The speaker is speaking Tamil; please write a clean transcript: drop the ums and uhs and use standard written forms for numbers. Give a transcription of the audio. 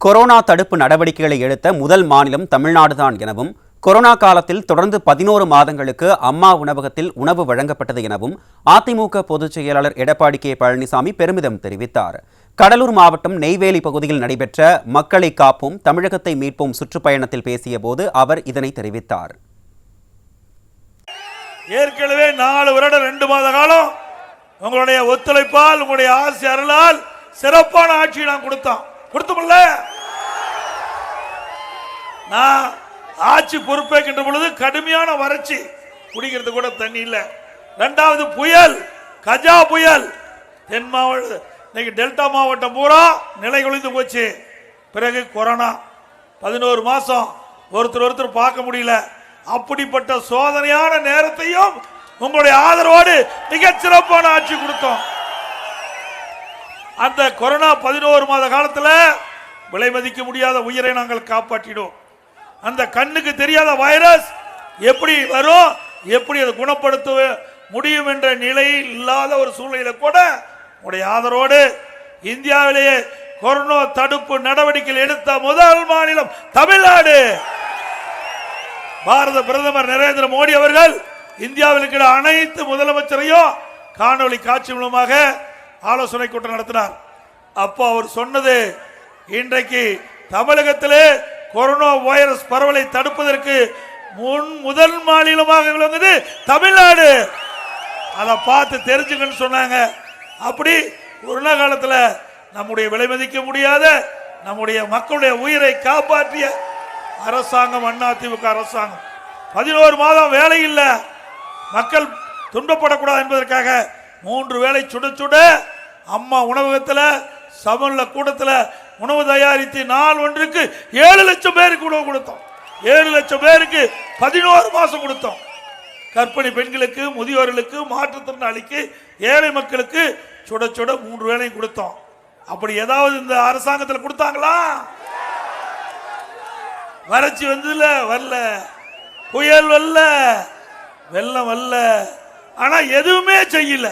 கொரோனா தடுப்பு நடவடிக்கைகளை எடுத்த முதல் மாநிலம் தமிழ்நாடுதான் எனவும், கொரோனா காலத்தில் தொடர்ந்து 11 மாதங்களுக்கு அம்மா உணவகத்தில் உணவு வழங்கப்பட்டது எனவும் அதிமுக பொதுச் செயலாளர் எடப்பாடி கே பழனிசாமி பெருமிதம் தெரிவித்தார். கடலூர் மாவட்டம் நெய்வேலி பகுதியில் நடைபெற்ற மக்களை காப்போம் தமிழகத்தை மீட்போம் சுற்றுப்பயணத்தில் பேசிய போது அவர் இதனை தெரிவித்தார். ஏற்கனவே 4 வருடம் 2 மாத காலம் உங்களுடைய ஒத்துழைப்பால், உங்களுடைய ஆசை அருளால் சிறப்பான ஆட்சி நான் கொடுத்தோம்ல. நான் ஆட்சி பொறுப்பேற்கின்ற பொழுது கடுமையான வறட்சி, குடிக்கிறது கூட தண்ணி இல்லை. 2வது புயல், கஜா புயல், தென் மாவட்டம் இன்னைக்கு டெல்டா மாவட்டம் பூரா நிலை குலைந்து போச்சு. பிறகு கொரோனா 11 மாசம் ஒருத்தர் பார்க்க முடியல. அப்படிப்பட்ட சோதனையான நேரத்தையும் உங்களுடைய ஆதரவோடு மிகச் சிறப்பான ஆட்சி கொடுத்தோம். அந்த கொரோனா 11 மாத காலத்தில் விலை மதிக்க முடியாத உயிரை நாங்கள் காப்பாற்றினோம். அந்த கண்ணுக்கு தெரியாத வைரஸ் எப்படி வரும், எப்படி அதை குணப்படுத்த முடியும் என்ற நிலையில் இல்லாத ஒரு சூழ்நிலையில கூட உங்களுடைய ஆதரவோடு இந்தியாவிலேயே கொரோனா தடுப்பு நடவடிக்கைகள் எடுத்த முதல் மாநிலம் தமிழ்நாடு. பாரத பிரதமர் நரேந்திர மோடி அவர்கள் இந்தியாவில் இருக்கிற அனைத்து முதலமைச்சரையும் காணொலி காட்சி மூலமாக ஆலோசனை கூட்டம் நடத்தினார். அப்போ அவர் சொன்னது, இன்றைக்கு தமிழகத்திலே கொரோனா வைரஸ் பரவலை தடுப்பதற்கு முதல் மாநிலமாக விளங்குது தமிழ்நாடு. அதை பார்த்து தெரிஞ்சுக்கன்னு சொன்னாங்க. அப்படி கொரோனா காலத்தில் நம்முடைய விலை மதிக்க முடியாத நம்முடைய மக்களுடைய உயிரை காப்பாற்றிய அரசாங்கம் அதிமுக அரசாங்கம். 11 மாதம் வேலை இல்லை, மக்கள் துன்பப்படக்கூடாது என்பதற்காக 3 வேளை சுட சுட அம்மா உணவகத்தில் சமூக கூட்டத்தில் உணவு தயாரித்து நாள் ஒன்றுக்கு 7 லட்சம் பேருக்கு உணவு கொடுத்தோம். 7 லட்சம் பேருக்கு 11 மாசம் கொடுத்தோம். கர்ப்பிணி பெண்களுக்கு, முதியோர்களுக்கு, மாற்றுத்திறனாளிக்கு, ஏழை மக்களுக்கு சுட சுட 3 வேளையும் கொடுத்தோம். அப்படி ஏதாவது இந்த அரசாங்கத்தில் கொடுத்தாங்களா? வறட்சி வந்ததுல வரல, புயல் வரல, வெள்ளம் வரல, ஆனா எதுவுமே செய்யல.